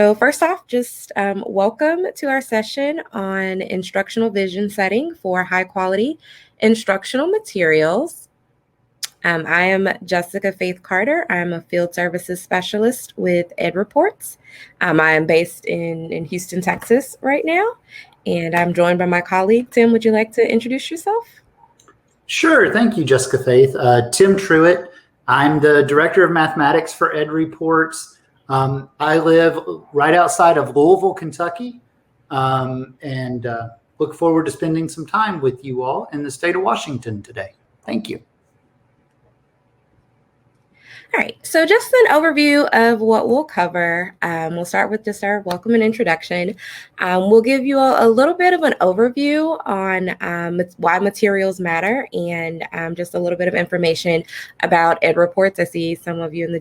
So first off, just welcome to our session on instructional vision setting for high quality instructional materials. I am Jessica Faith Carter. I'm a field services specialist with Ed Reports. I am based in Houston, Texas right now, and I'm joined by my colleague. Tim, would you like to introduce yourself? Sure. Thank you, Jessica Faith. Tim Truitt. I'm the Director of Mathematics for Ed Reports. I live right outside of Louisville, Kentucky, and look forward to spending some time with you all in the state of Washington today. Thank you. All right, so just an overview of what we'll cover. We'll start with just our welcome and introduction. We'll give you a little bit of an overview on why materials matter and just a little bit of information about Ed Reports. I see some of you in the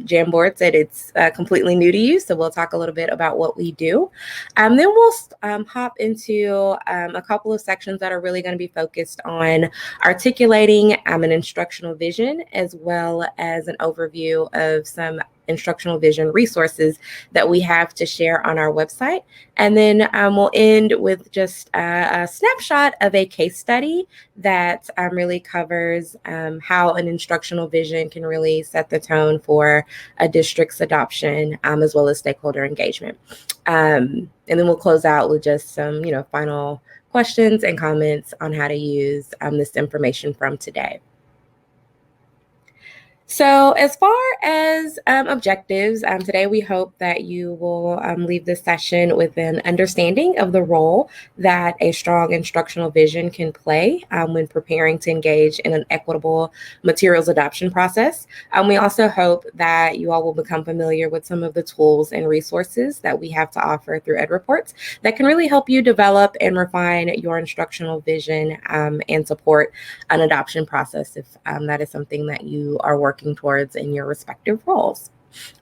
Jamboard said it's completely new to you, so we'll talk a little bit about what we do. Then we'll hop into a couple of sections that are really going to be focused on articulating an instructional vision, as well as an overview of some instructional vision resources that we have to share on our website. And then we'll end with just a snapshot of a case study that really covers how an instructional vision can really set the tone for a district's adoption, as well as stakeholder engagement. And then we'll close out with just some, final questions and comments on how to use this information from today. So as far as objectives, today we hope that you will leave this session with an understanding of the role that a strong instructional vision can play when preparing to engage in an equitable materials adoption process. We also hope that you all will become familiar with some of the tools and resources that we have to offer through Ed Reports that can really help you develop and refine your instructional vision and support an adoption process if that is something that you are working towards in your respective roles.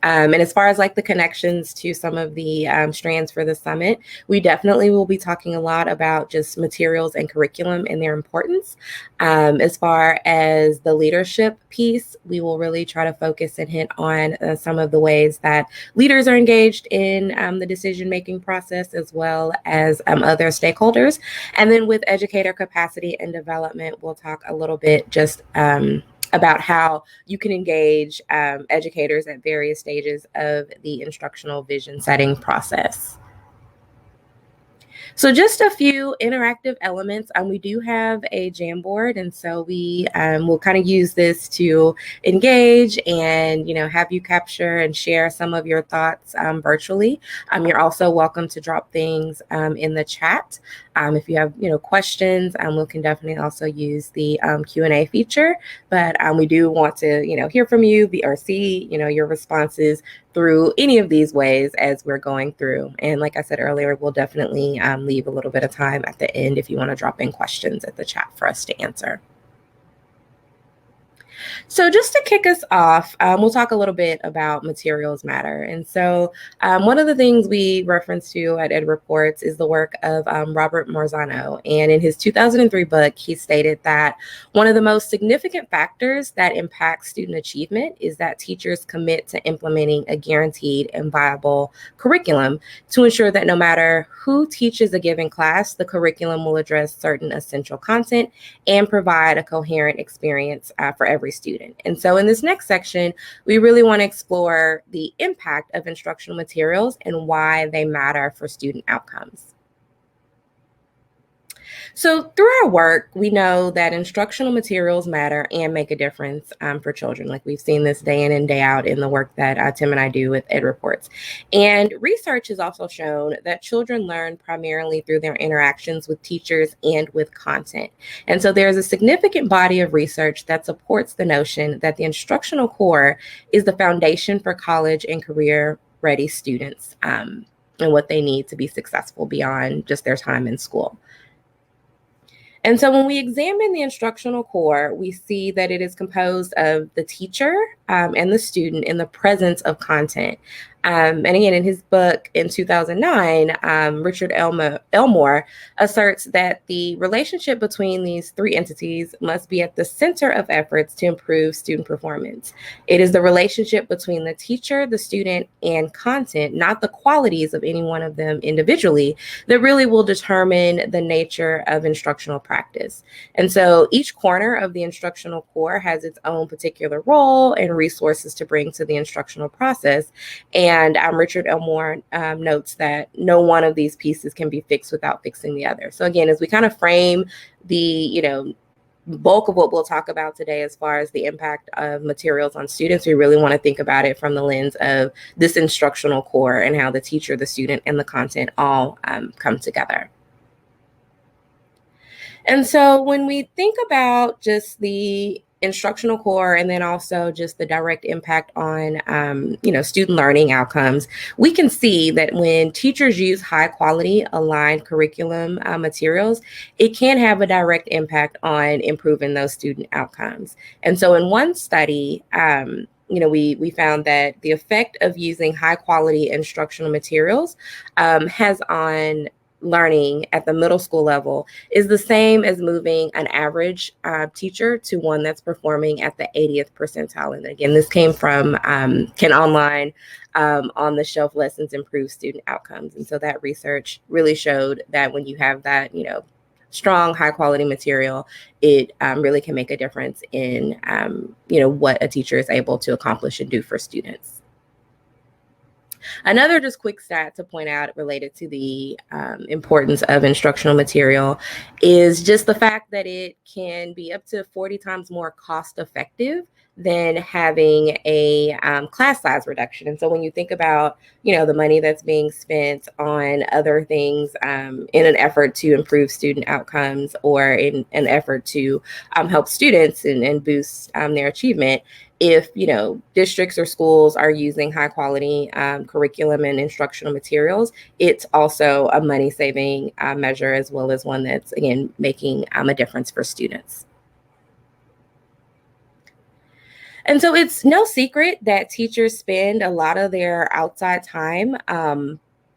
And as far as like the connections to some of the strands for the summit, we definitely will be talking a lot about just materials and curriculum and their importance. As far as the leadership piece, we will really try to focus and hit on some of the ways that leaders are engaged in the decision-making process, as well as other stakeholders. And then with educator capacity and development, we'll talk a little bit just about how you can engage educators at various stages of the instructional vision setting process. So just a few interactive elements. We do have a Jamboard, and so we will kind of use this to engage and have you capture and share some of your thoughts virtually. You're also welcome to drop things in the chat. If you have questions, we can definitely also use the Q&A feature. But we do want to hear from you or see your responses through any of these ways as we're going through. And like I said earlier, we'll definitely leave a little bit of time at the end if you want to drop in questions at the chat for us to answer. So just to kick us off, we'll talk a little bit about materials matter. And so one of the things we reference to at Ed Reports is the work of Robert Marzano. And in his 2003 book, he stated that one of the most significant factors that impacts student achievement is that teachers commit to implementing a guaranteed and viable curriculum to ensure that no matter who teaches a given class, the curriculum will address certain essential content and provide a coherent experience for every student. And so in this next section, we really want to explore the impact of instructional materials and why they matter for student outcomes. So through our work, we know that instructional materials matter and make a difference for children. Like we've seen this day in and day out in the work that Tim and I do with Ed Reports. And research has also shown that children learn primarily through their interactions with teachers and with content. And so there's a significant body of research that supports the notion that the instructional core is the foundation for college and career-ready students and what they need to be successful beyond just their time in school. And so when we examine the instructional core, we see that it is composed of the teacher and the student in the presence of content. And again, in his book in 2009, Richard Elmore asserts that the relationship between these three entities must be at the center of efforts to improve student performance. It is the relationship between the teacher, the student, and content, not the qualities of any one of them individually, that really will determine the nature of instructional practice. And so each corner of the instructional core has its own particular role and resources to bring to the instructional process. And Richard Elmore notes that no one of these pieces can be fixed without fixing the other. So again, as we kind of frame the, bulk of what we'll talk about today as far as the impact of materials on students, we really want to think about it from the lens of this instructional core and how the teacher, the student, and the content all come together. And so when we think about just the instructional core and then also just the direct impact on student learning outcomes, we can see that when teachers use high quality aligned curriculum materials, it can have a direct impact on improving those student outcomes. And so in one study, we found that the effect of using high quality instructional materials has on learning at the middle school level is the same as moving an average teacher to one that's performing at the 80th percentile. And again, this came from Can Online on the shelf lessons improve student outcomes. And so that research really showed that when you have that, strong, high quality material, it really can make a difference in, what a teacher is able to accomplish and do for students. Another just quick stat to point out related to the importance of instructional material is just the fact that it can be up to 40 times more cost effective than having a class size reduction. And so when you think about, the money that's being spent on other things in an effort to improve student outcomes or in an effort to help students and boost their achievement, if districts or schools are using high quality curriculum and instructional materials, it's also a money saving measure as well as one that's, again, making a difference for students. And so it's no secret that teachers spend a lot of their outside time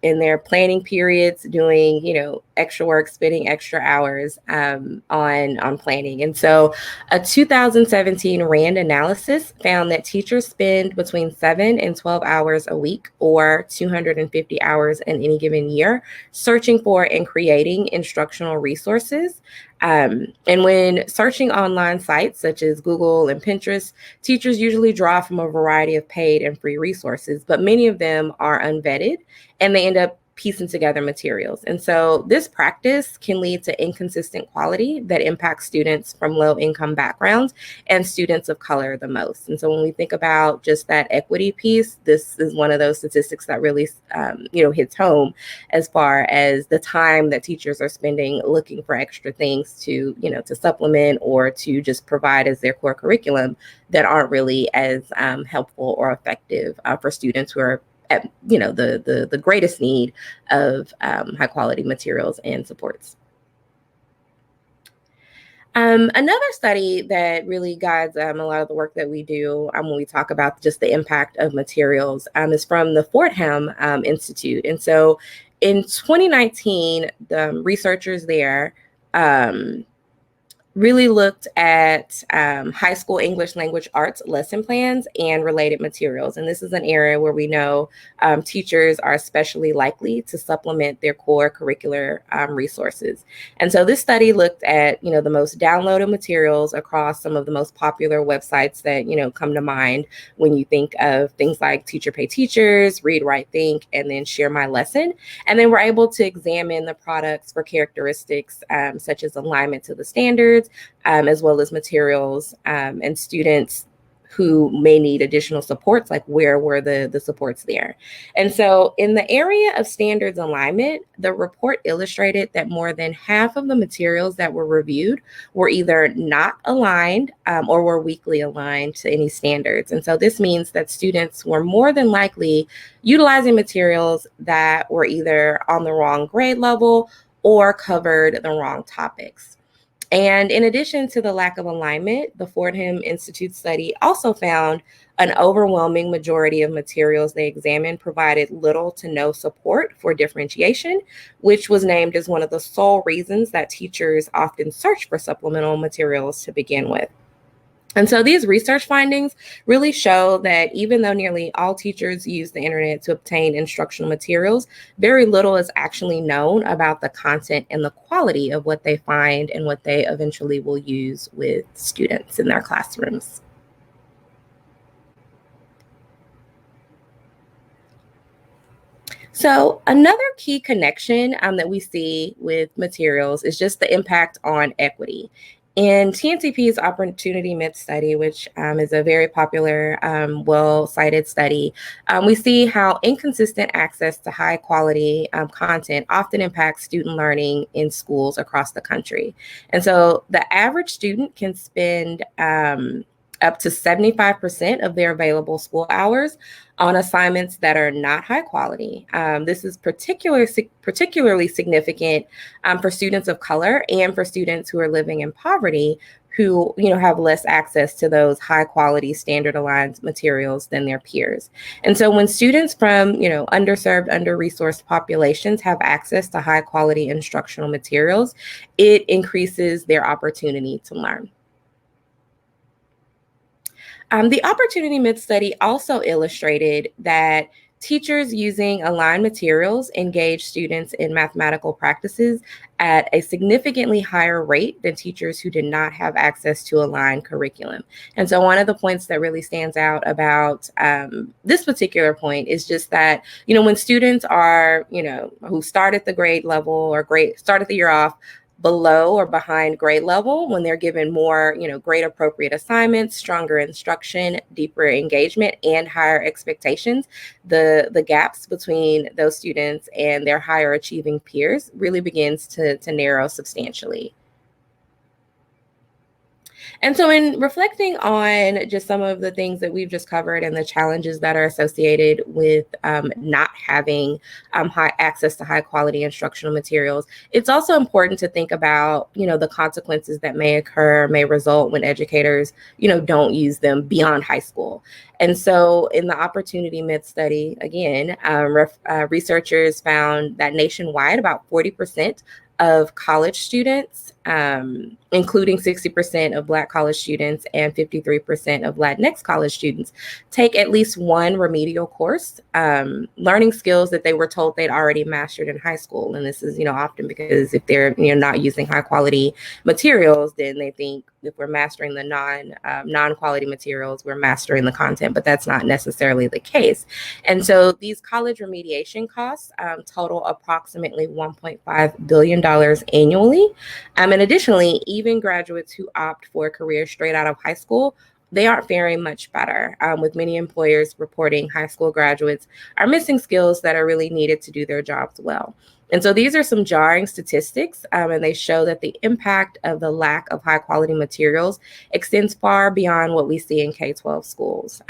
in their planning periods doing, extra work, spending extra hours on planning. And so a 2017 RAND analysis found that teachers spend between 7 and 12 hours a week or 250 hours in any given year searching for and creating instructional resources. And when searching online sites such as Google and Pinterest, teachers usually draw from a variety of paid and free resources, but many of them are unvetted and they end up piecing together materials. And so this practice can lead to inconsistent quality that impacts students from low income backgrounds and students of color the most. And so when we think about just that equity piece, this is one of those statistics that really, hits home as far as the time that teachers are spending looking for extra things to supplement or to just provide as their core curriculum that aren't really as helpful or effective for students who are at the greatest need of high quality materials and supports. Another study that really guides a lot of the work that we do when we talk about just the impact of materials is from the Fordham Institute. And so in 2019, the researchers there really looked at high school English language arts lesson plans and related materials. And this is an area where we know teachers are especially likely to supplement their core curricular resources. And so this study looked at, the most downloaded materials across some of the most popular websites that, come to mind when you think of things like Teacher Pay Teachers, Read, Write, Think, and then Share My Lesson. And then we're able to examine the products for characteristics such as alignment to the standards, as well as materials and students who may need additional supports, like where were the supports there. And so in the area of standards alignment, the report illustrated that more than half of the materials that were reviewed were either not aligned or were weakly aligned to any standards. And so this means that students were more than likely utilizing materials that were either on the wrong grade level or covered the wrong topics. And in addition to the lack of alignment, the Fordham Institute study also found an overwhelming majority of materials they examined provided little to no support for differentiation, which was named as one of the sole reasons that teachers often search for supplemental materials to begin with. And so these research findings really show that even though nearly all teachers use the internet to obtain instructional materials, very little is actually known about the content and the quality of what they find and what they eventually will use with students in their classrooms. So another key connection that we see with materials is just the impact on equity. In TNCP's Opportunity Myth Study, which is a very popular, well-cited study, we see how inconsistent access to high-quality content often impacts student learning in schools across the country. And so the average student can spend up to 75% of their available school hours on assignments that are not high quality. This is particularly significant for students of color and for students who are living in poverty, who have less access to those high quality standard aligned materials than their peers. And so when students from underserved, under-resourced populations have access to high quality instructional materials, it increases their opportunity to learn. The Opportunity Myth Study also illustrated that teachers using aligned materials engage students in mathematical practices at a significantly higher rate than teachers who did not have access to aligned curriculum. And so one of the points that really stands out about this particular point is just that, when students are, who start at the grade level or start at the year off below or behind grade level, when they're given more, grade appropriate assignments, stronger instruction, deeper engagement, and higher expectations, the gaps between those students and their higher achieving peers really begins to narrow substantially. And so in reflecting on just some of the things that we've just covered and the challenges that are associated with not having high access to high quality instructional materials, it's also important to think about, the consequences that may occur, may result when educators, don't use them beyond high school. And so in the Opportunity Myth Study, again, researchers found that nationwide, about 40% of college students, including 60% of Black college students and 53% of Latinx college students, take at least one remedial course, learning skills that they were told they'd already mastered in high school. And this is, often because if they're, not using high quality materials, then they think if we're mastering the non-quality materials, we're mastering the content, but that's not necessarily the case. And so these college remediation costs total approximately $1.5 billion annually. And additionally, even graduates who opt for a career straight out of high school, they aren't faring much better, with many employers reporting high school graduates are missing skills that are really needed to do their jobs well. And so these are some jarring statistics, and they show that the impact of the lack of high quality materials extends far beyond what we see in K-12 schools.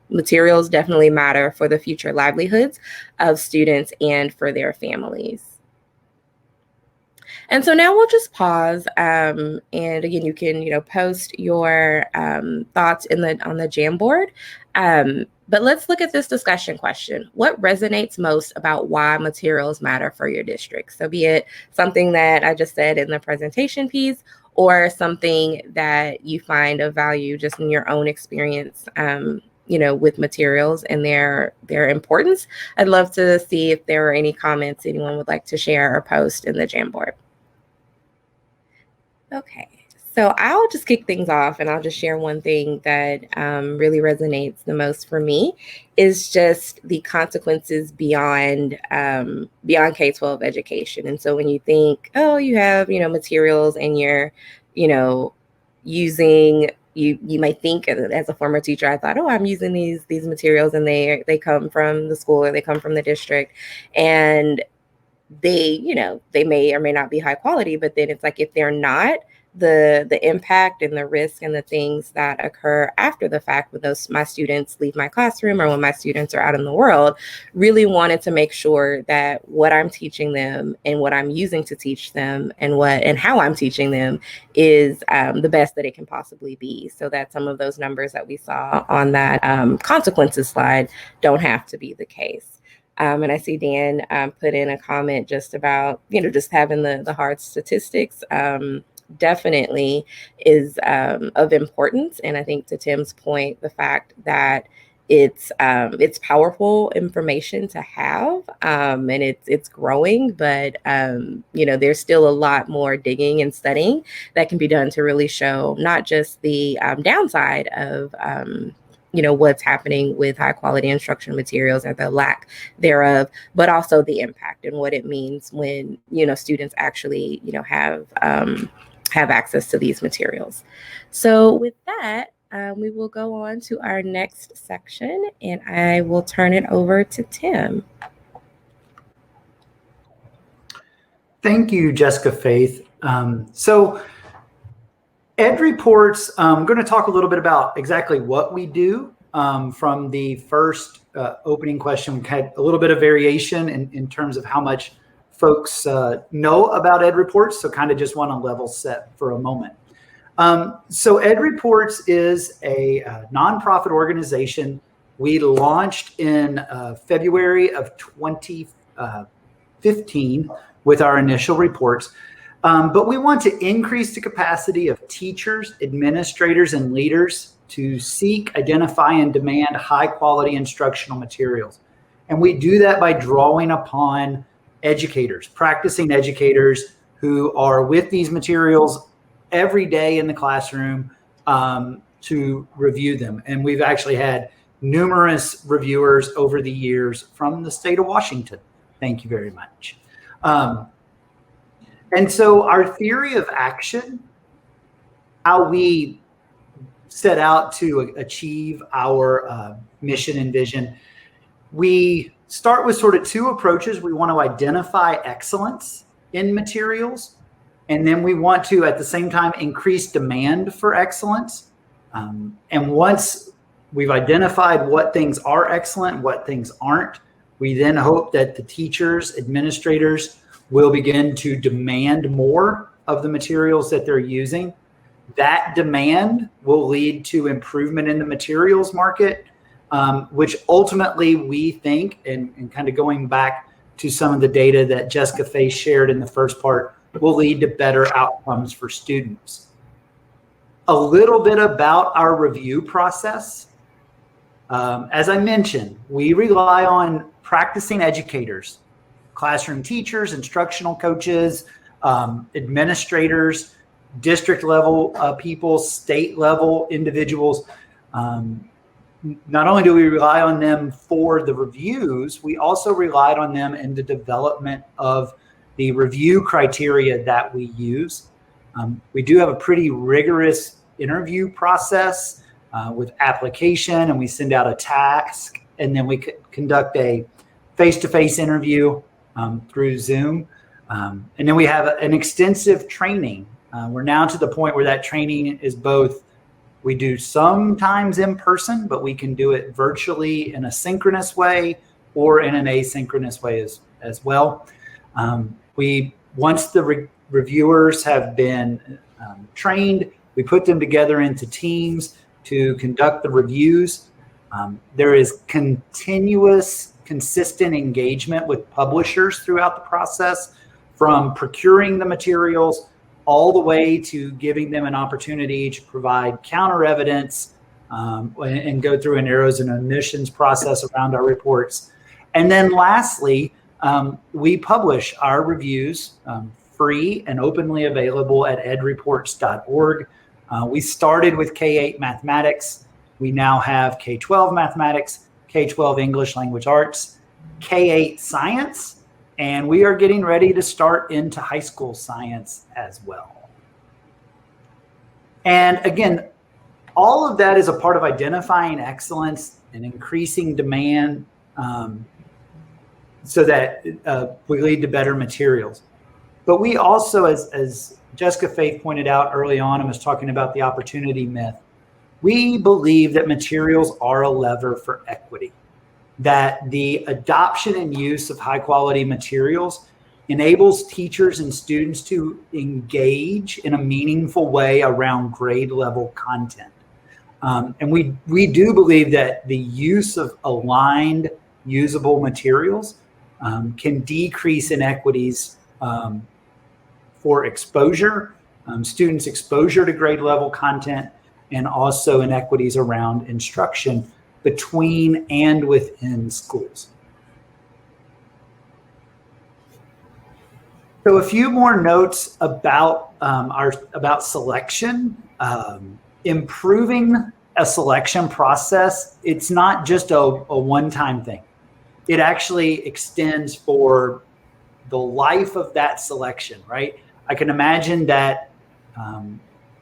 Materials definitely matter for the future livelihoods of students and for their families. And so now we'll just pause, and again, you can post your thoughts on the Jamboard. But let's look at this discussion question. What resonates most about why materials matter for your district? So be it something that I just said in the presentation piece, or something that you find of value just in your own experience, with materials and their importance. I'd love to see if there are any comments anyone would like to share or post in the Jamboard. Okay, so I'll just kick things off and I'll just share one thing that really resonates the most for me is just the consequences beyond K-12 education. And so when you think, oh, you have, materials and you're, using, you might think as a former teacher, I thought, oh, I'm using these materials and they come from the school or they come from the district. And they may or may not be high quality, but then it's like, if they're not, the impact and the risk and the things that occur after the fact when my students leave my classroom or when my students are out in the world, really wanted to make sure that what I'm teaching them and what I'm using to teach them and how I'm teaching them is the best that it can possibly be, so that some of those numbers that we saw on that consequences slide don't have to be the case. And I see Dan put in a comment just about, just having the hard statistics. Definitely is of importance. And I think, to Tim's point, the fact that it's powerful information to have, and it's growing, but there's still a lot more digging and studying that can be done to really show not just the downside of what's happening with high quality instructional materials or the lack thereof, but also the impact and what it means when students actually have access to these materials. So with that, we will go on to our next section, and I will turn it over to Tim. Thank you, Jessica Faith. So Ed Reports, I'm going to talk a little bit about exactly what we do. From the first opening question, we had a little bit of variation in terms of how much folks know about Ed Reports, so kind of just want to level set for a moment. So Ed Reports is a nonprofit organization. We launched in February of 2015 with our initial reports. But we want to increase the capacity of teachers, administrators, and leaders to seek, identify, and demand high-quality instructional materials. And we do that by drawing upon educators, practicing educators who are with these materials every day in the classroom to review them. And we've actually had numerous reviewers over the years from the state of Washington. Thank you very much. And so our theory of action, how we set out to achieve our mission and vision, we start with sort of two approaches. We want to identify excellence in materials, and then we want to, at the same time, increase demand for excellence. And once we've identified what things are excellent, what things aren't, we then hope that the teachers, administrators will begin to demand more of the materials that they're using. That demand will lead to improvement in the materials market, which ultimately we think, and kind of going back to some of the data that Jessica Faith shared in the first part, will lead to better outcomes for students. A little bit about our review process. As I mentioned, we rely on practicing educators, classroom teachers, instructional coaches, administrators, district level people, state level individuals. Not only do we rely on them for the reviews, we also relied on them in the development of the review criteria that we use. We do have a pretty rigorous interview process with application, and we send out a task, and then we conduct a face-to-face interview through Zoom. And then we have an extensive training. We're now to the point where that training is both, we do sometimes in person, but we can do it virtually in a synchronous way or in an asynchronous way as well. Once the reviewers have been trained, we put them together into teams to conduct the reviews. There is continuous, consistent engagement with publishers throughout the process, from procuring the materials all the way to giving them an opportunity to provide counter evidence and go through an errors and omissions process around our reports. And then lastly, we publish our reviews free and openly available at edreports.org. We started with K-8 mathematics. We now have K-12 mathematics, K-12 English language arts, K-8 science, and we are getting ready to start into high school science as well. And again, all of that is a part of identifying excellence and increasing demand so that we lead to better materials. But we also, as Jessica Faith pointed out early on and was talking about the opportunity myth. We believe that materials are a lever for equity, that the adoption and use of high quality materials enables teachers and students to engage in a meaningful way around grade level content. And we do believe that the use of aligned usable materials can decrease inequities for exposure, students' exposure to grade level content, and also inequities around instruction between and within schools. So a few more notes about about selection. Improving a selection process, it's not just a one-time thing. It actually extends for the life of that selection, right? I can imagine that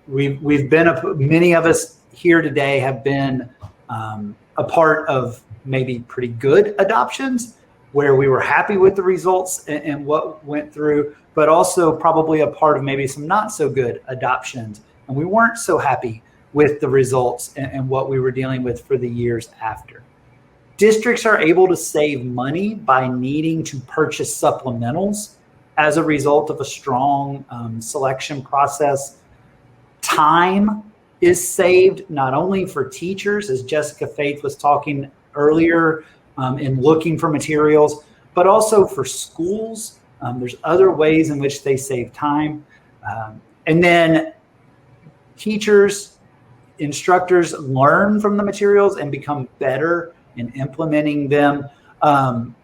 we've been, many of us here today have been a part of maybe pretty good adoptions where we were happy with the results and what went through, but also probably a part of maybe some not so good adoptions. And we weren't so happy with the results and what we were dealing with for the years after. Districts are able to save money by needing to purchase supplementals as a result of a strong selection process. Time is saved not only for teachers, as Jessica Faith was talking earlier, in looking for materials, but also for schools. There's other ways in which they save time. And then teachers, instructors learn from the materials and become better in implementing them. And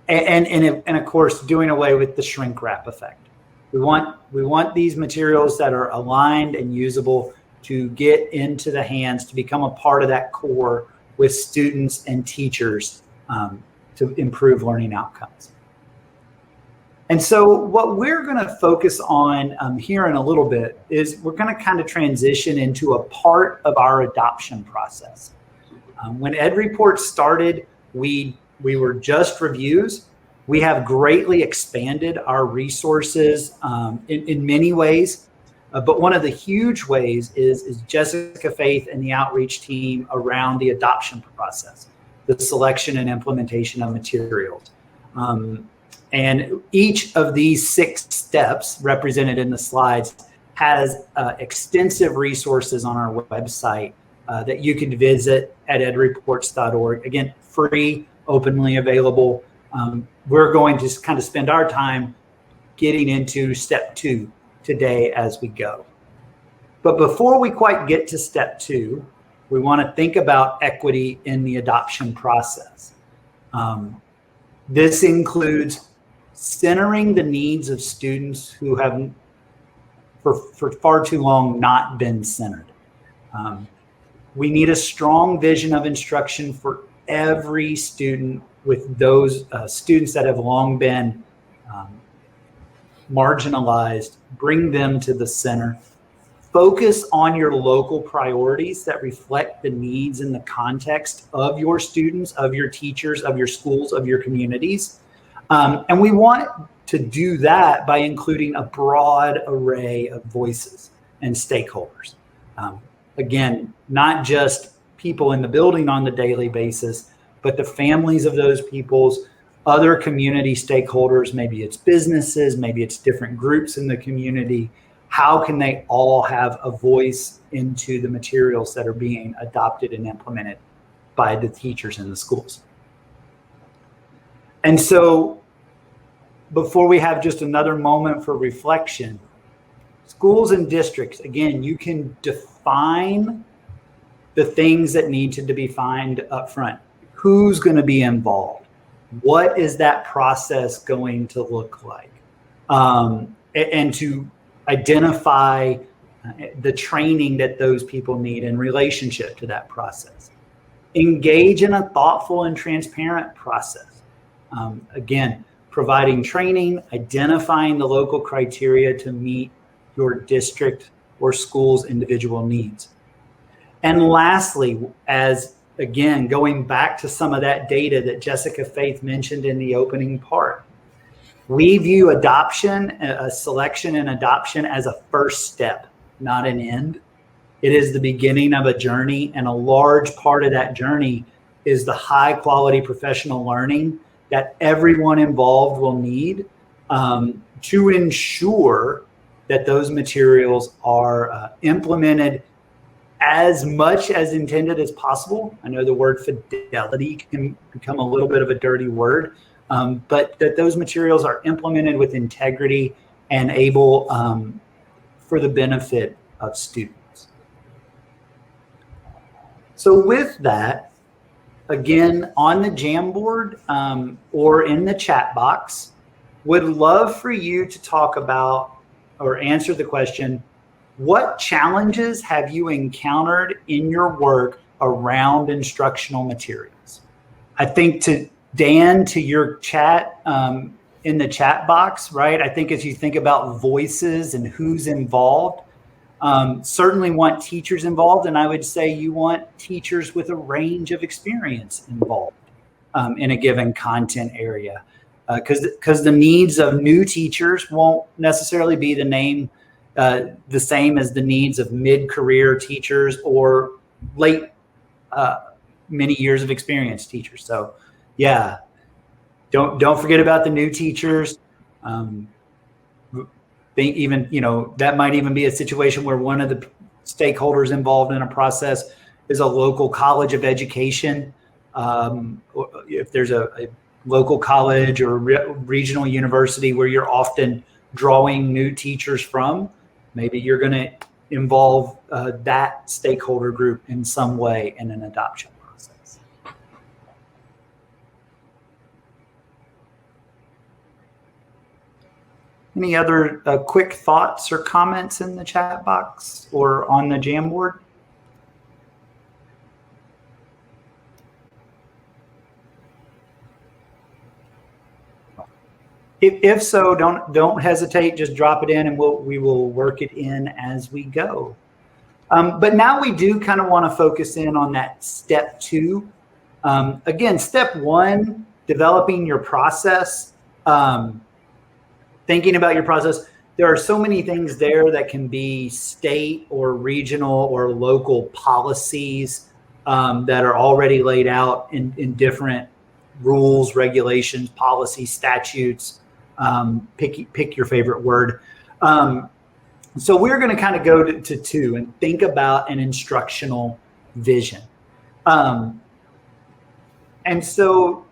of course, doing away with the shrink wrap effect. We want these materials that are aligned and usable to get into the hands, to become a part of that core with students and teachers to improve learning outcomes. And so what we're going to focus on here in a little bit is we're going to kind of transition into a part of our adoption process. When EdReport started, we were just reviews. We have greatly expanded our resources in many ways. But one of the huge ways is Jessica Faith and the outreach team around the adoption process, the selection and implementation of materials. And each of these 6 steps represented in the slides has extensive resources on our website that you can visit at edreports.org. Again, free, openly available. We're going to kind of spend our time getting into step 2 today as we go. But before we quite get to step 2, we want to think about equity in the adoption process. This includes centering the needs of students who have for far too long not been centered. We need a strong vision of instruction for every student, with those students that have long been marginalized. Bring them to the center. Focus on your local priorities that reflect the needs and the context of your students, of your teachers, of your schools, of your communities. And we want to do that by including a broad array of voices and stakeholders. Again, not just people in the building on the daily basis, but the families of those people's, other community stakeholders, maybe it's businesses, maybe it's different groups in the community. How can they all have a voice into the materials that are being adopted and implemented by the teachers in the schools? And so before we have just another moment for reflection, schools and districts, again, you can define the things that need to be defined up front. Who's going to be involved? What is that process going to look like? And to identify the training that those people need in relationship to that process. Engage in a thoughtful and transparent process. Again, providing training, identifying the local criteria to meet your district or school's individual needs. And lastly, as again, going back to some of that data that Jessica Faith mentioned in the opening part, We view adoption, a selection and adoption, as a first step, not an end. It is the beginning of a journey, and a large part of that journey is the high quality professional learning that everyone involved will need to ensure that those materials are implemented as much as intended as possible. I know the word fidelity can become a little bit of a dirty word, but that those materials are implemented with integrity and able for the benefit of students. So with that, again, on the Jamboard or in the chat box, would love for you to talk about or answer the question, what challenges have you encountered in your work around instructional materials? I think to Dan, to your chat in the chat box, right? I think as you think about voices and who's involved, certainly want teachers involved, and I would say you want teachers with a range of experience involved in a given content area, because the needs of new teachers won't necessarily be the same as the needs of mid-career teachers or late many years of experience teachers. So yeah, don't forget about the new teachers. Even, that might even be a situation where one of the stakeholders involved in a process is a local college of education. If there's a local college or regional university where you're often drawing new teachers from, maybe you're going to involve that stakeholder group in some way in an adoption process. Any other quick thoughts or comments in the chat box or on the Jamboard? If so, don't hesitate. Just drop it in, and we will work it in as we go. But now we do kind of want to focus in on that step 2. Again, step 1, developing your process. Thinking about your process, there are so many things there that can be state or regional or local policies that are already laid out in different rules, regulations, policies, statutes. Pick your favorite word. So we're going to kind of go to 2 and think about an instructional vision. And so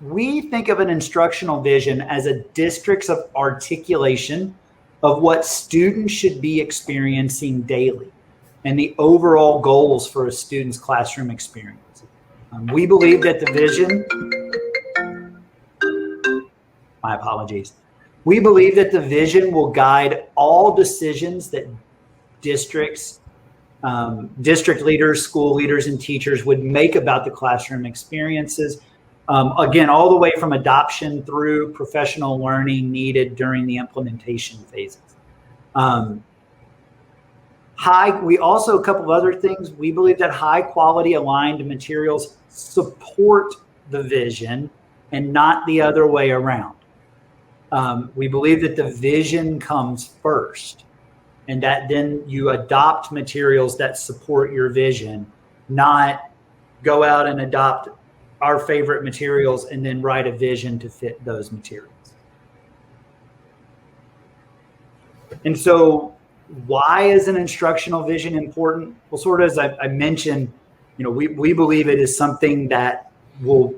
we think of an instructional vision as a district's of articulation of what students should be experiencing daily and the overall goals for a student's classroom experience. We believe that the vision, my apologies. We believe that the vision will guide all decisions that districts, district leaders, school leaders, and teachers would make about the classroom experiences. Again, all the way from adoption through professional learning needed during the implementation phases. We also, a couple of other things, we believe that high quality aligned materials support the vision and not the other way around. We believe that the vision comes first and that then you adopt materials that support your vision, not go out and adopt our favorite materials and then write a vision to fit those materials. And so why is an instructional vision important? Well, sort of as I mentioned, we believe it is something that will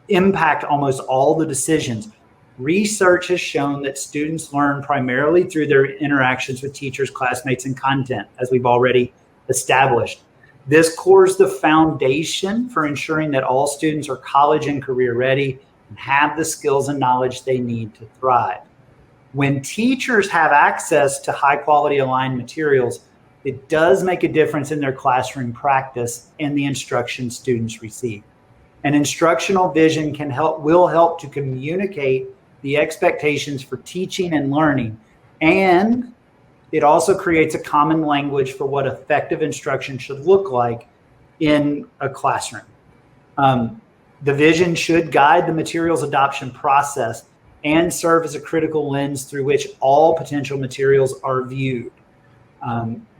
impact almost all the decisions. Research has shown that students learn primarily through their interactions with teachers, classmates, and content, as we've already established. This core is the foundation for ensuring that all students are college and career ready and have the skills and knowledge they need to thrive. When teachers have access to high quality aligned materials, it does make a difference in their classroom practice and the instruction students receive. An instructional vision will help to communicate the expectations for teaching and learning, and it also creates a common language for what effective instruction should look like in a classroom. The vision should guide the materials adoption process and serve as a critical lens through which all potential materials are viewed.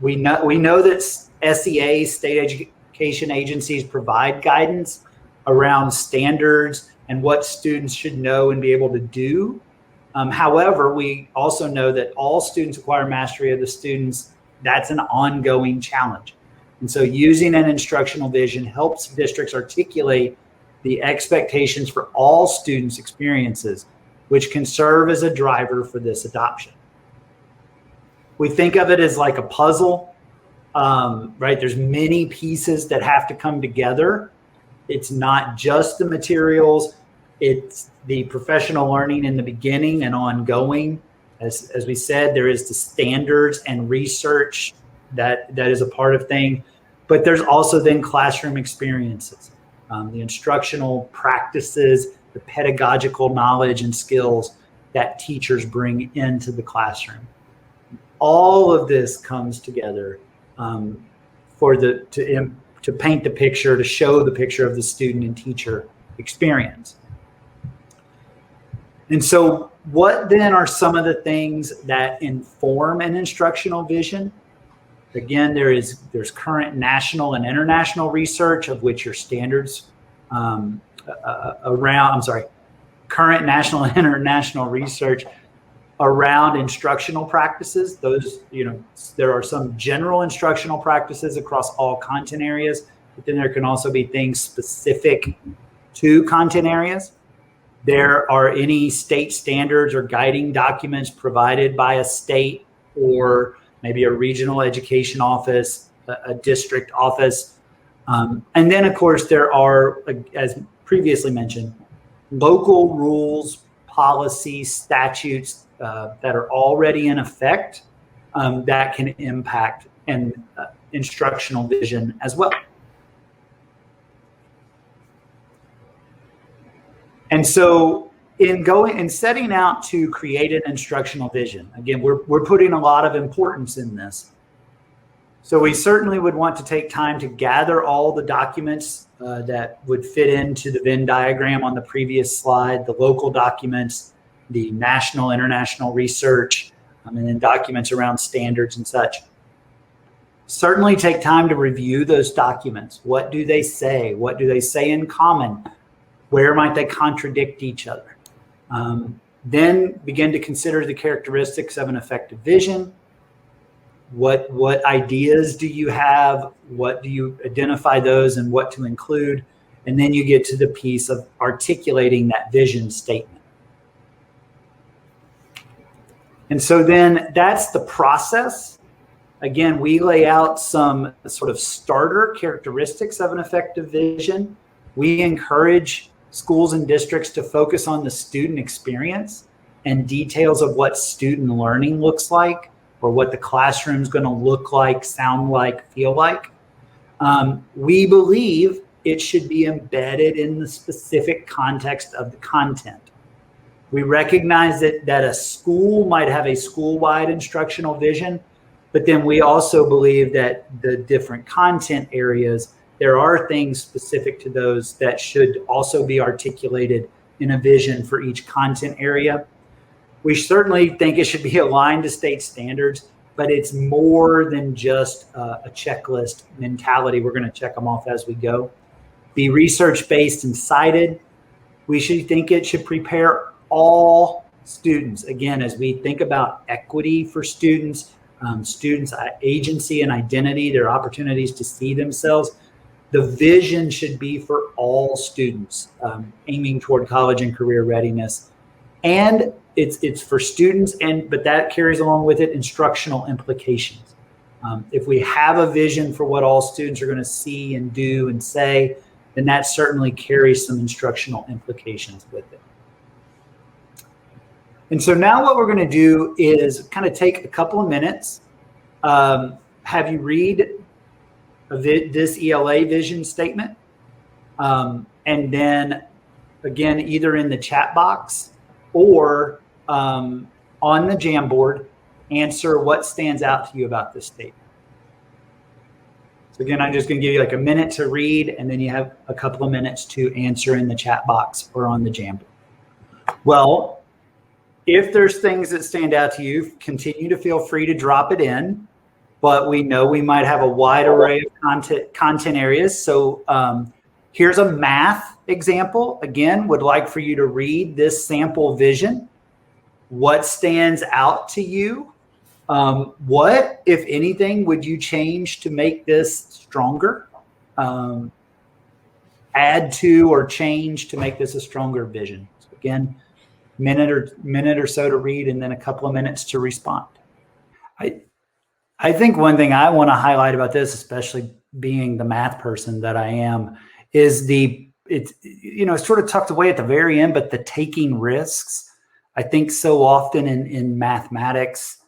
We know that SEA, state education agencies, provide guidance around standards and what students should know and be able to do. However, we also know that all students acquire mastery of the students. That's an ongoing challenge. And so using an instructional vision helps districts articulate the expectations for all students' experiences, which can serve as a driver for this adoption. We think of it as like a puzzle, right? There's many pieces that have to come together. It's not just the materials, it's the professional learning in the beginning and ongoing. As we said, there is the standards and research that is a part of thing, but there's also then classroom experiences, the instructional practices, the pedagogical knowledge and skills that teachers bring into the classroom. All of this comes together to paint the picture, to show the picture of the student and teacher experience. And so what then are some of the things that inform an instructional vision? Again, there's current national and international research of which your standards current national and international research around instructional practices. Those, there are some general instructional practices across all content areas, but then there can also be things specific to content areas. There are any state standards or guiding documents provided by a state or maybe a regional education office, a district office. And then, of course, there are, as previously mentioned, local rules, policies, statutes that are already in effect that can impact an instructional vision as well. And so in setting out to create an instructional vision, again, we're putting a lot of importance in this. So we certainly would want to take time to gather all the documents that would fit into the Venn diagram on the previous slide, the local documents, the national, international research, and then documents around standards and such. Certainly take time to review those documents. What do they say? What do they say in common? Where might they contradict each other? Then begin to consider the characteristics of an effective vision. What ideas do you have? What do you identify those and what to include? And then you get to the piece of articulating that vision statement. And so then that's the process. Again, we lay out some sort of starter characteristics of an effective vision. We encourage schools and districts to focus on the student experience and details of what student learning looks like, or what the classroom's going to look like, sound like, feel like. We believe it should be embedded in the specific context of the content. We recognize that a school might have a school-wide instructional vision, but then we also believe that the different content areas, there are things specific to those that should also be articulated in a vision for each content area. We certainly think it should be aligned to state standards, but it's more than just a checklist mentality. We're going to check them off as we go. Be research-based and cited. We should think it should prepare all students. Again, as we think about equity for students, students' agency and identity, their opportunities to see themselves, the vision should be for all students, aiming toward college and career readiness. And it's for students, but that carries along with it instructional implications. If we have a vision for what all students are going to see and do and say, then that certainly carries some instructional implications with it. And so now what we're going to do is kind of take a couple of minutes, have you read this ELA vision statement, and then again, either in the chat box or on the Jamboard, answer what stands out to you about this statement. So again, I'm just going to give you like a minute to read, and then you have a couple of minutes to answer in the chat box or on the Jamboard. Well, If there's things that stand out to you, continue to feel free to drop it in. But we know we might have a wide array of content areas. So here's a math example. Again, would like for you to read this sample vision. What stands out to you? What, if anything, would you change to make this stronger? Add to or change to make this a stronger vision. So again, minute or so to read, and then a couple of minutes to respond. I think one thing I want to highlight about this, especially being the math person that I am, is it's sort of tucked away at the very end, but the taking risks. I think so often in mathematics,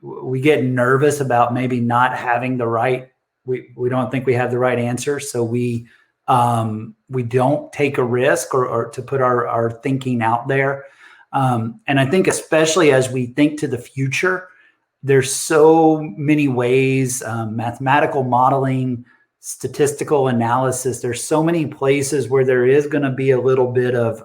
we get nervous about maybe not having the right. We don't think we have the right answer, so we don't take a risk or to put our thinking out there. And I think especially as we think to the future, there's so many ways, mathematical modeling, statistical analysis. There's so many places where there is going to be a little bit of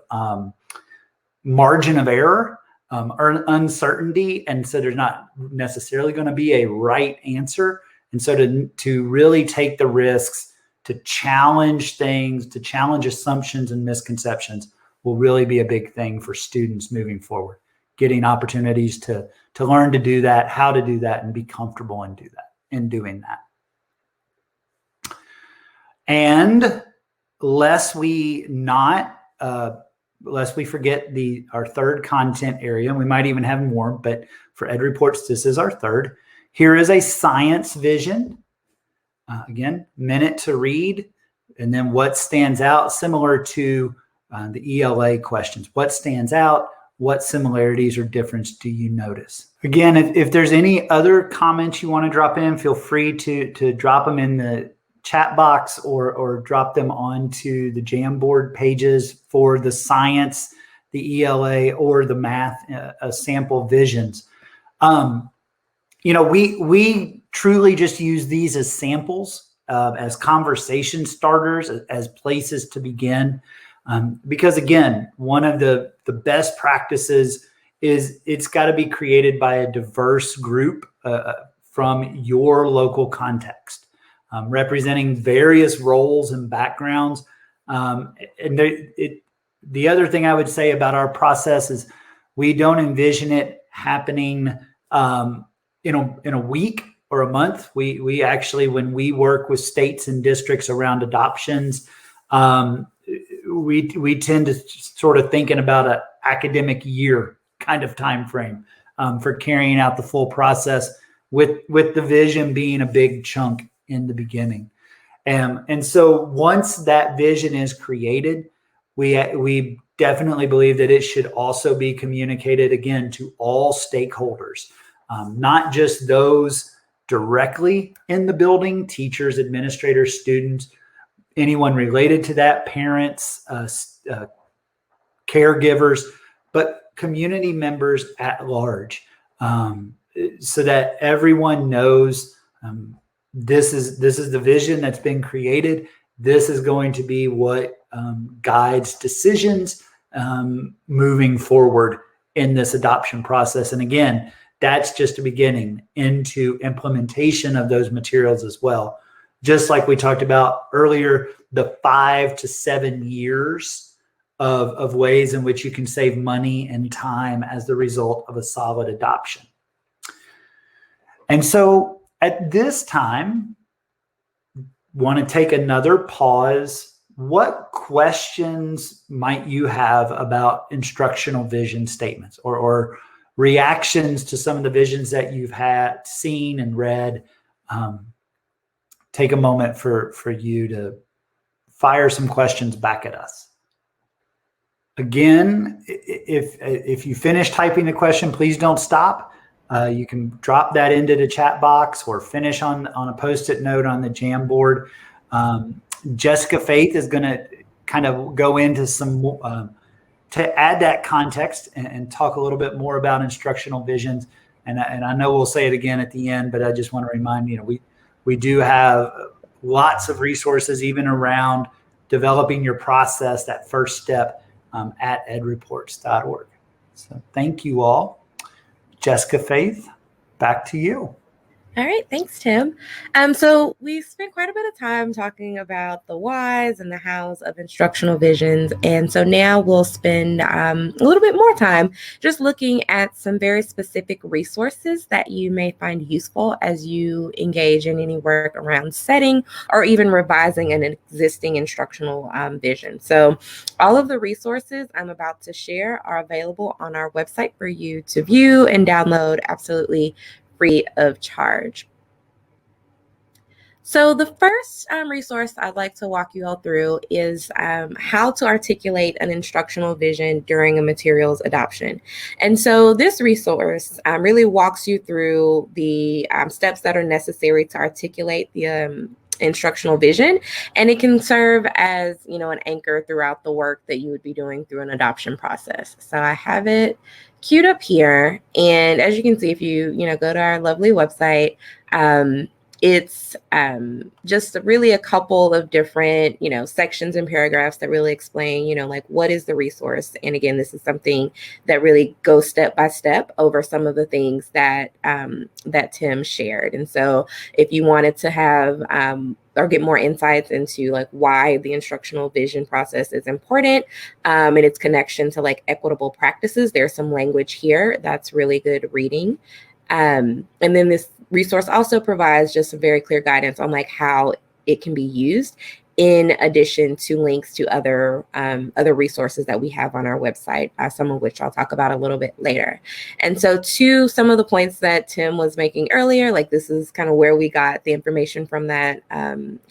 margin of error or uncertainty. And so there's not necessarily going to be a right answer. And so to really take the risks, to challenge things, to challenge assumptions and misconceptions will really be a big thing for students moving forward. Getting opportunities to learn to do that, how to do that, and be comfortable in doing that. And lest we forget our third content area, and we might even have more, but for Ed Reports, this is our third. Here is a science vision. Again, minute to read, and then what stands out, similar to the ELA questions. What stands out? What similarities or difference do you notice? Again, if there's any other comments you want to drop in, feel free to drop them in the chat box or drop them onto the Jamboard pages for the science, the ELA, or the math sample visions. We truly just use these as samples, as conversation starters, as places to begin. Because again, one of the best practices is it's got to be created by a diverse group from your local context, representing various roles and backgrounds. The other thing I would say about our process is we don't envision it happening in a week or a month. We actually, when we work with states and districts around adoptions, we tend to sort of think in about an academic year kind of time frame for carrying out the full process, with the vision being a big chunk in the beginning. And so once that vision is created, we definitely believe that it should also be communicated again to all stakeholders, not just those directly in the building, teachers, administrators, students, anyone related to that, parents, caregivers, but community members at large, so that everyone knows this is the vision that's been created. This is going to be what guides decisions moving forward in this adoption process. And again, that's just a beginning into implementation of those materials as well. Just like we talked about earlier, the 5 to 7 years of ways in which you can save money and time as the result of a solid adoption. And so at this time, want to take another pause. What questions might you have about instructional vision statements or reactions to some of the visions that you've seen and read? Take a moment for you to fire some questions back at us. Again, if you finish typing the question, please don't stop. You can drop that into the chat box or finish on a Post-it note on the Jamboard. Jessica Faith is going to kind of go into some to add that context and talk a little bit more about instructional visions. And I know we'll say it again at the end, but I just want to remind we do have lots of resources even around developing your process, that first step, at edreports.org. So thank you all. Jessica Faith, back to you. All right, thanks, Tim. So we spent quite a bit of time talking about the whys and the hows of instructional visions. And so now we'll spend a little bit more time just looking at some very specific resources that you may find useful as you engage in any work around setting or even revising an existing instructional vision. So all of the resources I'm about to share are available on our website for you to view and download absolutely free of charge. So the first resource I'd like to walk you all through is how to articulate an instructional vision during a materials adoption. And so this resource really walks you through the steps that are necessary to articulate the instructional vision, and it can serve as, you know, an anchor throughout the work that you would be doing through an adoption process. So I have it queued up here, and as you can see, if you go to our lovely website, it's just really a couple of different, sections and paragraphs that really explain, like what is the resource. And again, this is something that really goes step by step over some of the things that that Tim shared. And so if you wanted to have or get more insights into like why the instructional vision process is important and its connection to like equitable practices, there's some language here that's really good reading. And then this resource also provides just some very clear guidance on like how it can be used, in addition to links to other resources that we have on our website, some of which I'll talk about a little bit later. And so to some of the points that Tim was making earlier, like this is kind of where we got the information from that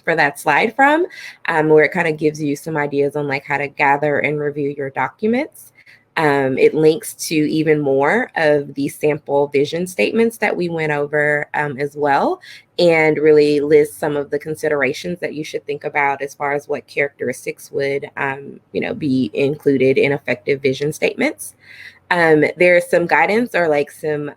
for that slide from, where it kind of gives you some ideas on like how to gather and review your documents. It links to even more of the sample vision statements that we went over as well, and really lists some of the considerations that you should think about as far as what characteristics would be included in effective vision statements. There's some guidance or like some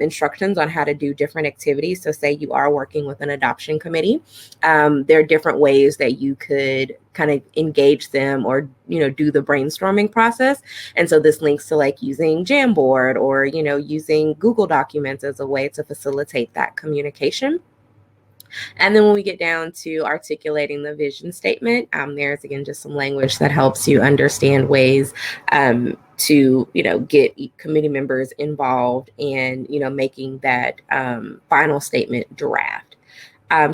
instructions on how to do different activities. So say you are working with an adoption committee, there are different ways that you could kind of engage them or, do the brainstorming process. And so this links to like using Jamboard or, using Google Documents as a way to facilitate that communication. And then when we get down to articulating the vision statement, there's again just some language that helps you understand ways to get committee members involved in making that final statement draft.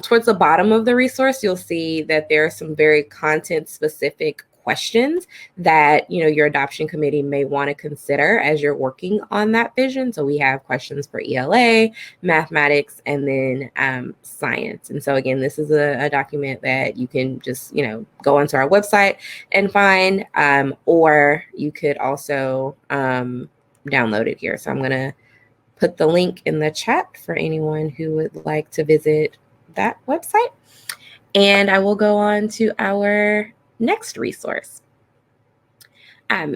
Towards the bottom of the resource, you'll see that there are some very content-specific questions that your adoption committee may want to consider as you're working on that vision. So we have questions for ELA, mathematics, and then science. And so again, this is a document that you can just go onto our website and find, or you could also download it here. So I'm going to put the link in the chat for anyone who would like to visit that website. And I will go on to our next resource.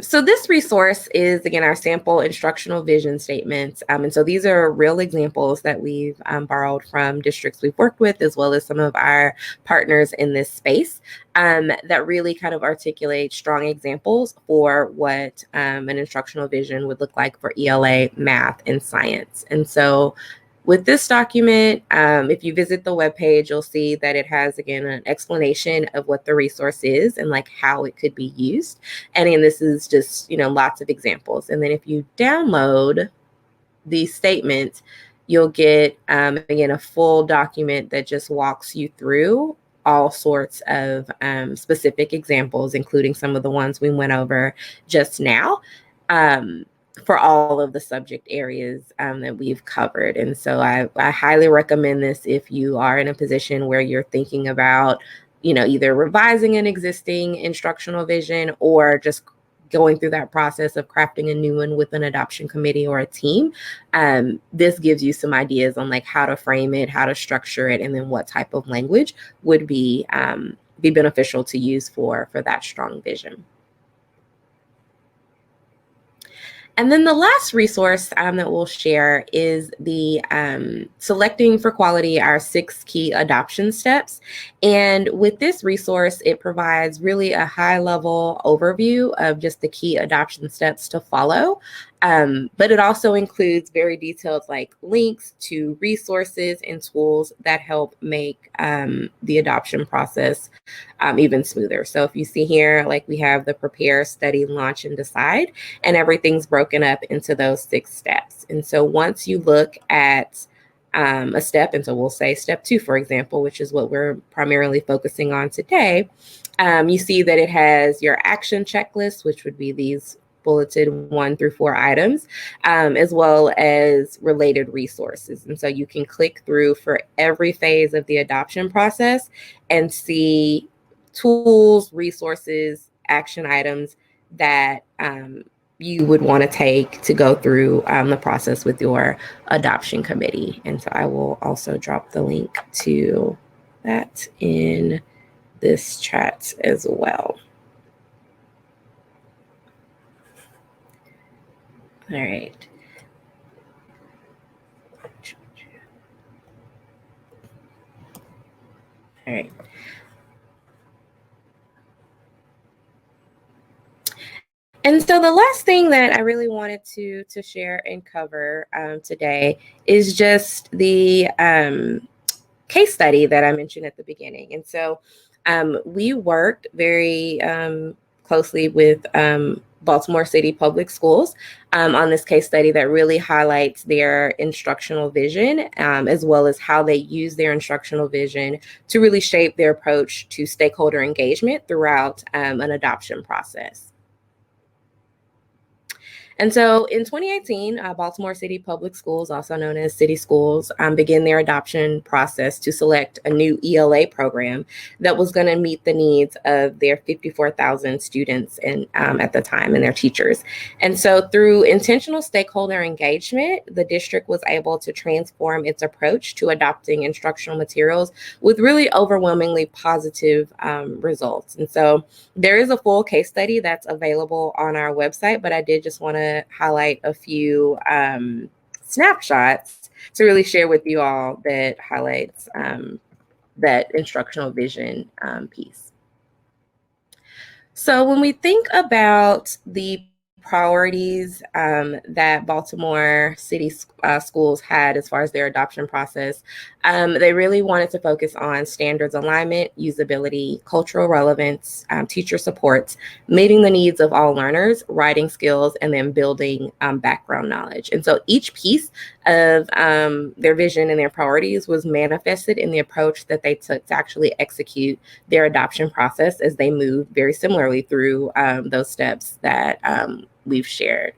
So this resource is, again, our sample instructional vision statements. And so these are real examples that we've borrowed from districts we've worked with, as well as some of our partners in this space, that really kind of articulate strong examples for what an instructional vision would look like for ELA, math, and science. And so with this document, if you visit the webpage, you'll see that it has, again, an explanation of what the resource is and like how it could be used. And again, this is just, lots of examples. And then if you download these statements, you'll get, again, a full document that just walks you through all sorts of specific examples, including some of the ones we went over just now. For all of the subject areas that we've covered. And so I highly recommend this if you are in a position where you're thinking about, either revising an existing instructional vision or just going through that process of crafting a new one with an adoption committee or a team. This gives you some ideas on like how to frame it, how to structure it, and then what type of language would be beneficial to use for that strong vision. And then the last resource that we'll share is the Selecting for Quality, our 6 key adoption steps. And with this resource, it provides really a high level overview of just the key adoption steps to follow. But it also includes very detailed like links to resources and tools that help make the adoption process even smoother. So if you see here, like we have the prepare, study, launch, and decide, and everything's broken up into those 6 steps. And so once you look at a step, and so we'll say step 2, for example, which is what we're primarily focusing on today, you see that it has your action checklist, which would be these bulleted 1 through 4 items, as well as related resources. And so you can click through for every phase of the adoption process and see tools, resources, action items that you would want to take to go through the process with your adoption committee. And so I will also drop the link to that in this chat as well. All right. All right. And so the last thing that I really wanted to share and cover today is just the case study that I mentioned at the beginning. And so we worked very closely with Baltimore City Public Schools on this case study that really highlights their instructional vision, as well as how they use their instructional vision to really shape their approach to stakeholder engagement throughout an adoption process. And so in 2018, Baltimore City Public Schools, also known as City Schools, began their adoption process to select a new ELA program that was going to meet the needs of their 54,000 students at the time and their teachers. And so through intentional stakeholder engagement, the district was able to transform its approach to adopting instructional materials with really overwhelmingly positive results. And so there is a full case study that's available on our website, but I did just want to highlight a few snapshots to really share with you all that highlights that instructional vision piece. So when we think about the priorities that Baltimore City schools had as far as their adoption process, they really wanted to focus on standards alignment, usability, cultural relevance, teacher supports, meeting the needs of all learners, writing skills, and then building background knowledge. And so each piece of their vision and their priorities was manifested in the approach that they took to actually execute their adoption process as they moved very similarly through those steps that we've shared.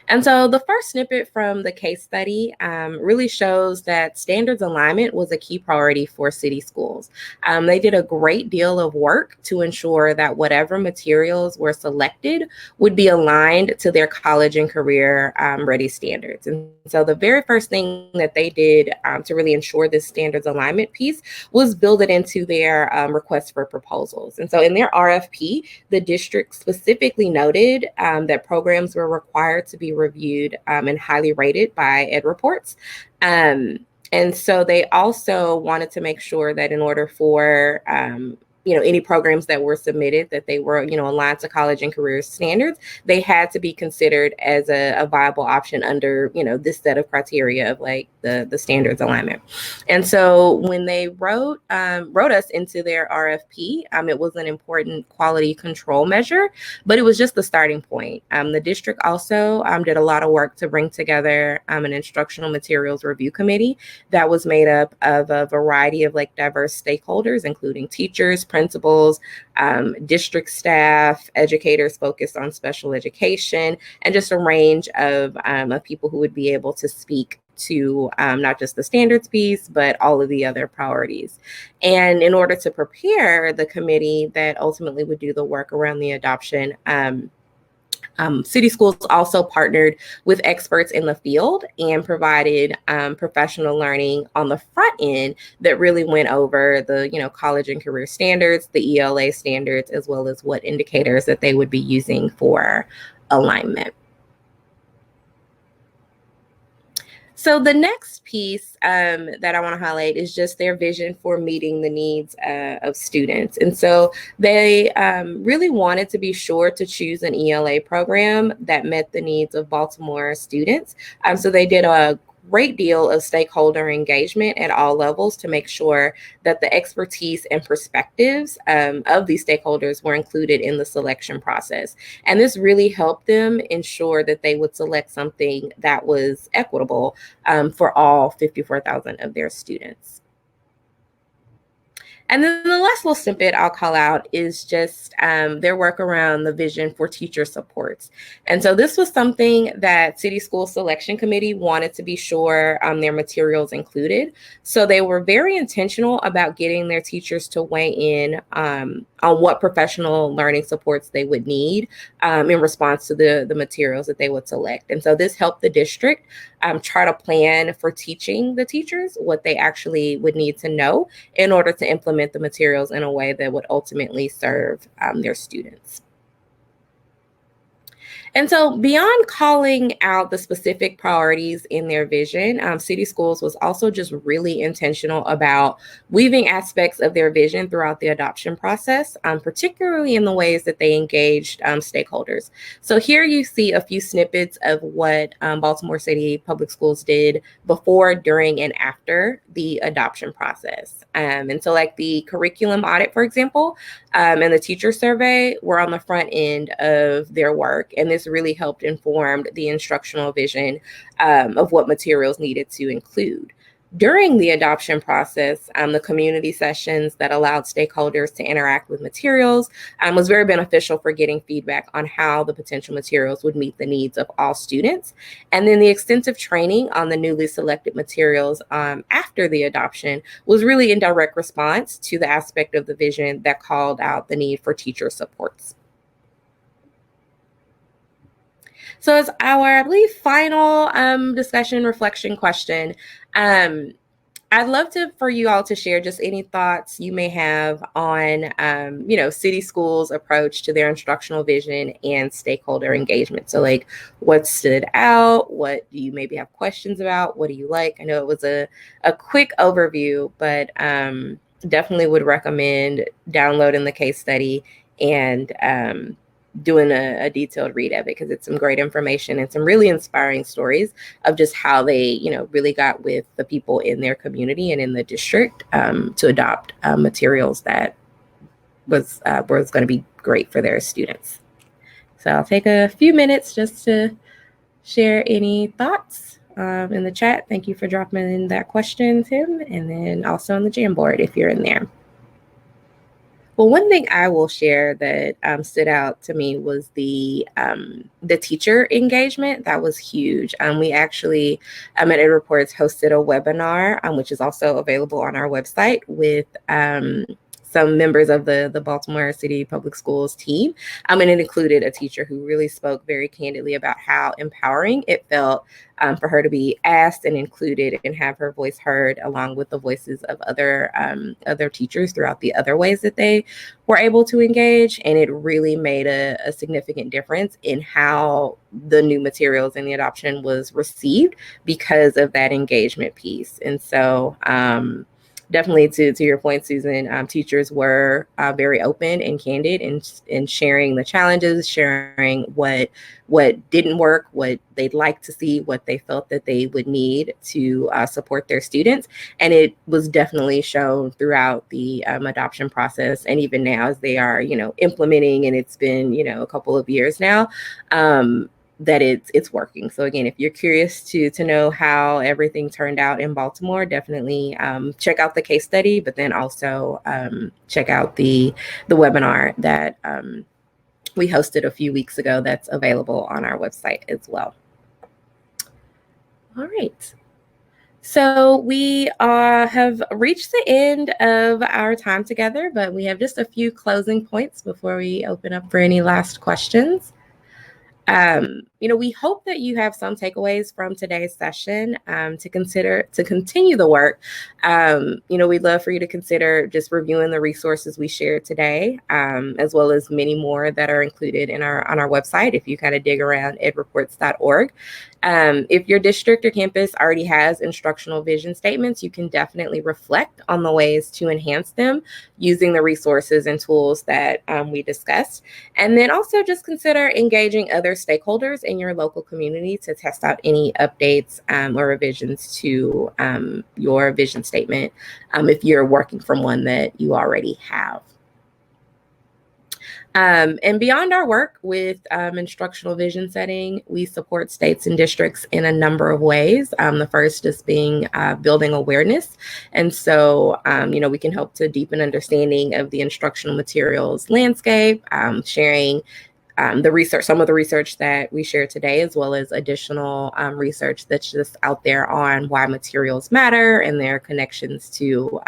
And so the first snippet from the case study really shows that standards alignment was a key priority for city schools. They did a great deal of work to ensure that whatever materials were selected would be aligned to their college and career ready standards. And so the very first thing that they did to really ensure this standards alignment piece was build it into their request for proposals. And so in their RFP, the district specifically noted that programs were required to be reviewed and highly rated by Ed Reports. And so they also wanted to make sure that in order for any programs that were submitted, that they were, aligned to college and career standards, they had to be considered as a viable option under, this set of criteria of like the standards alignment. And so when they wrote us into their RFP, it was an important quality control measure, but it was just the starting point. The district also did a lot of work to bring together an instructional materials review committee that was made up of a variety of like diverse stakeholders, including teachers, principals, district staff, educators focused on special education, and just a range of people who would be able to speak to not just the standards piece, but all of the other priorities. And in order to prepare the committee that ultimately would do the work around the adoption, City schools also partnered with experts in the field and provided professional learning on the front end that really went over the, college and career standards, the ELA standards, as well as what indicators that they would be using for alignment. So the next piece that I want to highlight is just their vision for meeting the needs of students. And so they really wanted to be sure to choose an ELA program that met the needs of Baltimore students. So they did a great deal of stakeholder engagement at all levels to make sure that the expertise and perspectives of these stakeholders were included in the selection process. And this really helped them ensure that they would select something that was equitable for all 54,000 of their students. And then the last little snippet I'll call out is just their work around the vision for teacher supports. And so this was something that City School Selection Committee wanted to be sure their materials included. So they were very intentional about getting their teachers to weigh in on what professional learning supports they would need in response to the materials that they would select. And so this helped the district chart a plan for teaching the teachers what they actually would need to know in order to implement the materials in a way that would ultimately serve their students. And so beyond calling out the specific priorities in their vision, City Schools was also just really intentional about weaving aspects of their vision throughout the adoption process, particularly in the ways that they engaged stakeholders. So here you see a few snippets of what Baltimore City Public Schools did before, during, and after the adoption process. And so like the curriculum audit, for example, and the teacher survey were on the front end of their work. And this really helped inform the instructional vision of what materials needed to include. During the adoption process, the community sessions that allowed stakeholders to interact with materials was very beneficial for getting feedback on how the potential materials would meet the needs of all students. And then the extensive training on the newly selected materials after the adoption was really in direct response to the aspect of the vision that called out the need for teacher supports. So as our, I believe, final discussion reflection question, I'd love for you all to share just any thoughts you may have on, City Schools' approach to their instructional vision and stakeholder engagement. So like what stood out, what do you maybe have questions about, what do you like? I know it was a quick overview, but definitely would recommend downloading the case study and doing a detailed read of it, because it's some great information and some really inspiring stories of just how they, really got with the people in their community and in the district to adopt materials that was going to be great for their students. So I'll take a few minutes just to share any thoughts in the chat. Thank you for dropping in that question, Tim, and then also on the Jamboard if you're in there. Well, one thing I will share that stood out to me was the teacher engagement. That was huge. We actually, at Ed Reports, hosted a webinar, which is also available on our website, with some members of the Baltimore City Public Schools team. And it included a teacher who really spoke very candidly about how empowering it felt for her to be asked and included and have her voice heard, along with the voices of other teachers throughout the other ways that they were able to engage. And it really made a significant difference in how the new materials in the adoption was received because of that engagement piece. And so definitely to your point, Susan, teachers were very open and candid in sharing the challenges, sharing what didn't work, what they'd like to see, what they felt that they would need to support their students. And it was definitely shown throughout the adoption process. And even now as they are, implementing, and it's been, a couple of years now, that it's working. So again, if you're curious to know how everything turned out in Baltimore, definitely check out the case study, but then also check out the webinar that we hosted a few weeks ago that's available on our website as well. All right. So we have reached the end of our time together, but we have just a few closing points before we open up for any last questions. We hope that you have some takeaways from today's session to continue the work. We'd love for you to consider just reviewing the resources we shared today, as well as many more that are included on our website if you kind of dig around edreports.org. If your district or campus already has instructional vision statements, you can definitely reflect on the ways to enhance them using the resources and tools that we discussed. And then also just consider engaging other stakeholders in your local community to test out any updates or revisions to your vision statement if you're working from one that you already have. And beyond our work with instructional vision setting, we support states and districts in a number of ways. The first is being building awareness. And so, we can help to deepen understanding of the instructional materials landscape, sharing some of the research that we share today, as well as additional research that's just out there on why materials matter and their connections to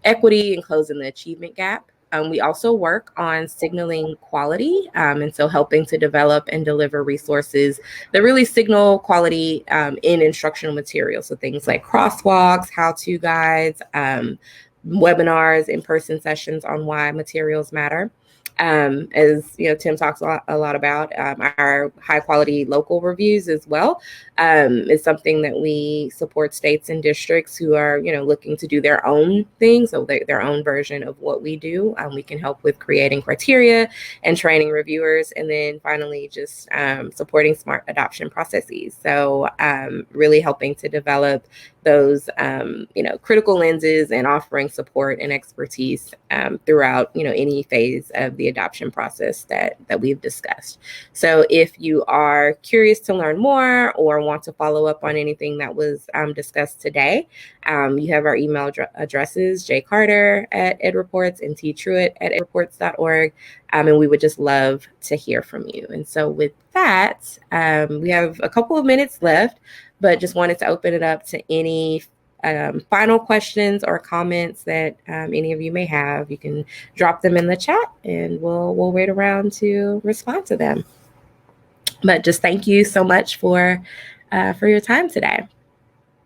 equity and closing the achievement gap. We also work on signaling quality, and so helping to develop and deliver resources that really signal quality in instructional materials. So things like crosswalks, how-to guides, webinars, in-person sessions on why materials matter. As Tim talks a lot about, our high quality local reviews as well is something that we support states and districts who are looking to do their own thing, so their own version of what we do. We can help with creating criteria and training reviewers, and then finally just supporting smart adoption processes. So really helping to develop those critical lenses and offering support and expertise throughout any phase of the adoption process that we've discussed. So if you are curious to learn more or want to follow up on anything that was discussed today, you have our email addresses, jcarter@edreports and ttruitt@edreports.org, and we would just love to hear from you. And so with that, we have a couple of minutes left, but just wanted to open it up to any final questions or comments that any of you may have. You can drop them in the chat and we'll wait around to respond to them. But just thank you so much for your time today.